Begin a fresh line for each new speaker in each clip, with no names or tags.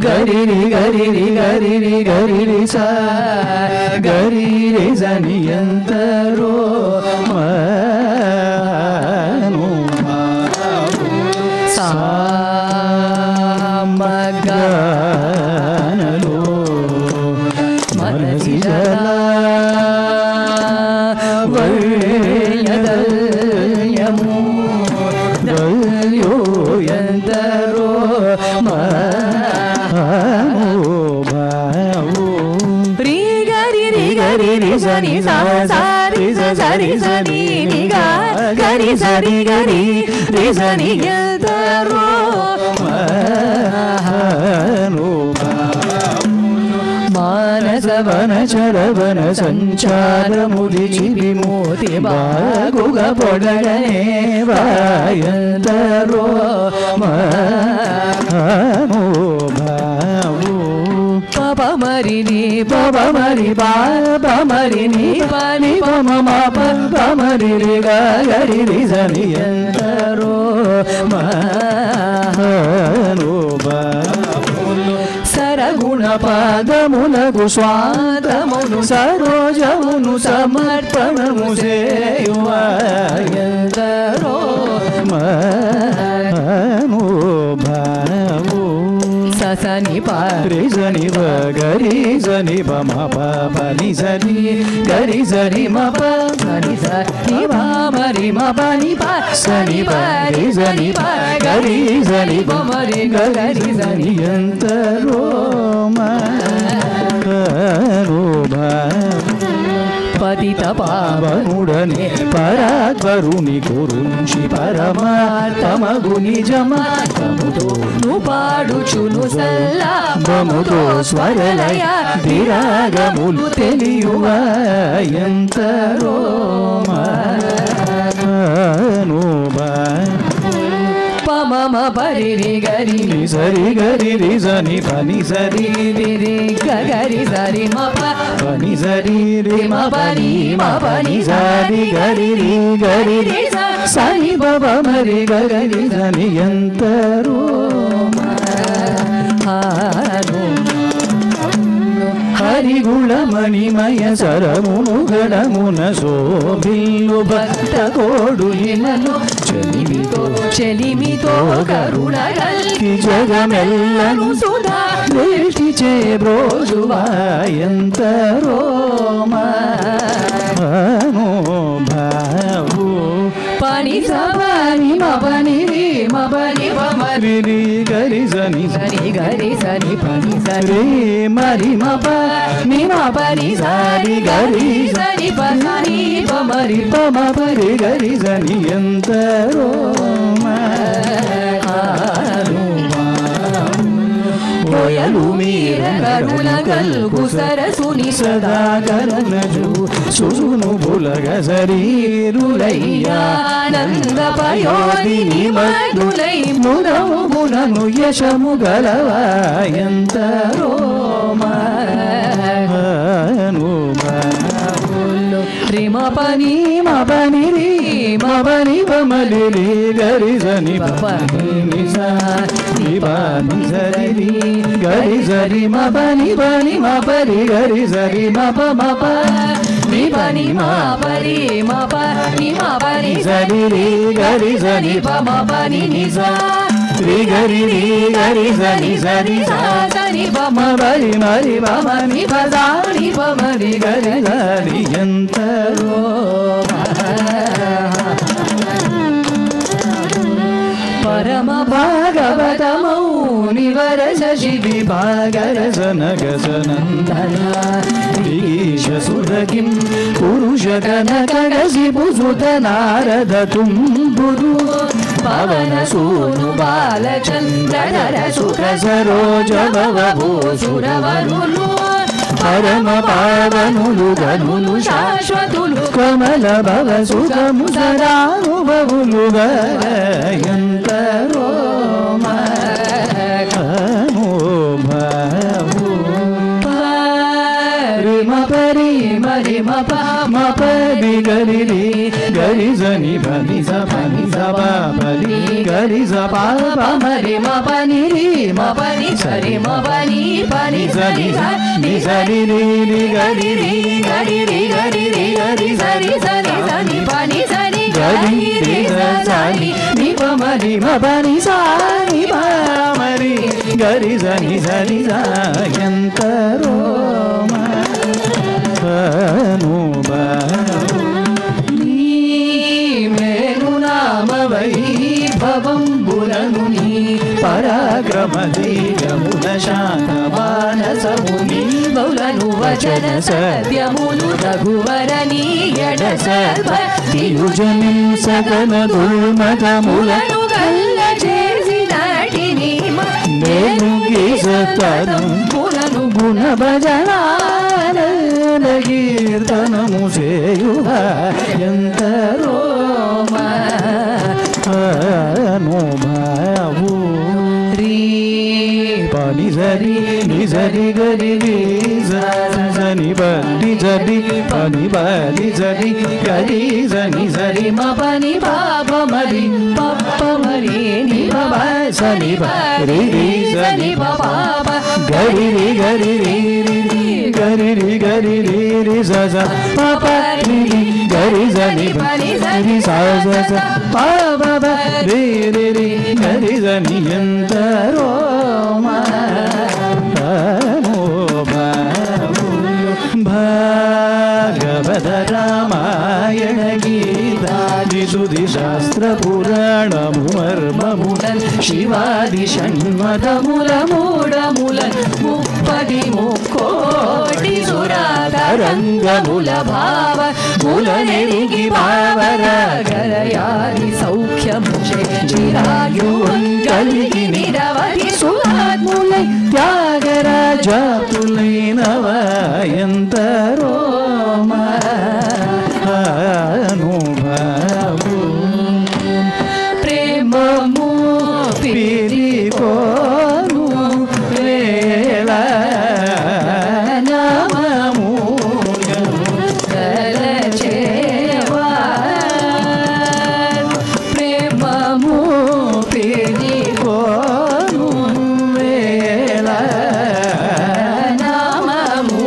ga gari ri gari ri gari ri gari ri sa gari ri zani yantaro manu sa magganalo manasi jala valyadalyamu dalyo yantaro Sani sa sa ri sa sa ri sa ni ni ga ga ri sa ri sa ni ga ta ro manasa vana charavana sanchara mudi chibi moti baguga podagane vayantaro mano Papa Marini, Papa Mari, Papa Marini, Pani Pama Papa Marini, Gari Rizani, Yantaro, Mahanuba. Saraguna Padamuna Guswadamunu Sarojamunu Samarpanamu Seyuva Yantaro, Mahanuba. Sani pa re zani va gari zani pa ma pa pa ni zani gari zani ma pa ni zani ma ma ri ma pa ni pa sani pa re zani pa gari zani pa ma ri gari zani yantaro ma ro ba Patita pavanudane parakvaruni kurunchi paramathamaguni jamatamuto nupaduchunu sallabhamuto swaralaya viragamulu teliyuva yantaro manuba Mama pari ri gari ni sari gari ri zani pani sari ri ri gari sari ma pa pani sari ri ma pani sari gari ri sani baba mari gari zani yantaro hanu Harigulamaniya Saramunugadamunna Sobillu Bhatta Kodulinalu Chelimito Karunalki Jagamellanu Sudha Deshtiche Brojuva Yantaro Manu Bhavu Pani Sabani Mabani Mabani Pamari Gari Zani Gari Zani Pani Sari Mari Maba Ni Mabani Sari Gari Zani Pani Pamari Pamari Gari Zani Yantaro Oyalumira Karuna Kalku Sarasuni Sada Karunaju Susunu Bulaga Sari Rulaya Nanda Payodini Madulai Mudamu Munanu Yashamu Galava Yantaro Manu Rima Pani Mabani Mabani Pamalili Gari Zani Papani Nibani Zari Gari Zari Mabani Bani Mabari Gari Zari Mapa Mapa Nibani Mabari Mabani Mabani Zari Gari Zari Pama Bani Niza Gari Zari Zari Zari Pama Bari Mari Pama Niba Zari Pama Gari Zari Yantaro Parama Bhagavata Mauni Varasa Shivi Bhagarasa Nagasanandana Vigisha Sudhakim Purusha Kanakagasi Pusuta Narada Tumburu Pavana Sunu Bala Chandra Sukha Saroja Bhavavu Suravarulu Parama Pavanulu Ganulu Shashvatulu Kamala Bhava Sukha Musaranu Bhavulu Gayantaro Makanu Bhavu Parima Parima Rima ma pa ni ga ni ri ga ri za ni pa ni za pa ni ga ri za pa ma ri ma pa ni ri ma pa ni sa ri ma pa ni pa ni za ni ri ni ga ri ri ga ri ri ga ri ri ga ri za ni pa ni sa ni ga ri ri za ni pa ma ri ma pa ni sa ni pa ma ri ga ri za ni za yantaro ma వైభవంబులనుని పరాక్రమధీరముల శాంతమానసముని బౌలను వచన సత్యములు రఘువరనీయడ సర్వతియుజని సకల దుర్మతములను గల్ల చేసినటిని నేను గీసతరం పులను గుణ భజనాన కీర్తనము చేయువ ఎంతరో అనుభవు రీ పని సరి నిజరి గరి సని బలి జరి పని బలి జరి గరి సని సరి మ పని పాప మరి పప్ప మరి ని బ సని బరి సని పాప గరి రి గరి రి గరి రి గరి రి రి స స పాప రి గరి సని బరి స స పాప రి రి రి గరి సని ఎంతరో భాగవత రామాయణ గీతాది సుధి శాస్త్ర పురాణము మర్మములన్ శివాది షణ్మదముల మూఢములన్ ముప్పది ముక్కోటి సురాతరంగముల భావ ములనెరిగి భావరాగరయాది సౌఖ్యము చిరాయున్ కలిగి నిరవధి సురాత్ములై త్యాగరాజాతులైనవ ఎంతరో అనుభవు ప్రేమము పిరికోను వేళ నామము తలచేవా ప్రేమము పిరికోను వేళ నామము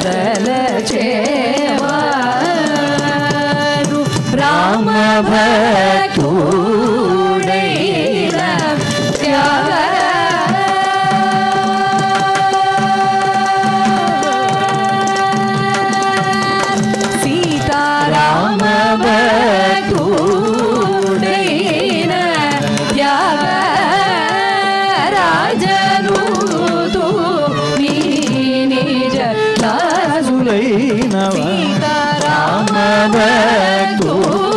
తలచేవా రామ భక్తుడైన త్యాగ సీతారామ భక్తుడైన త్యాగ రాజనుతు నీ నిజ దాసులైన సీతారామ భక్తుడైన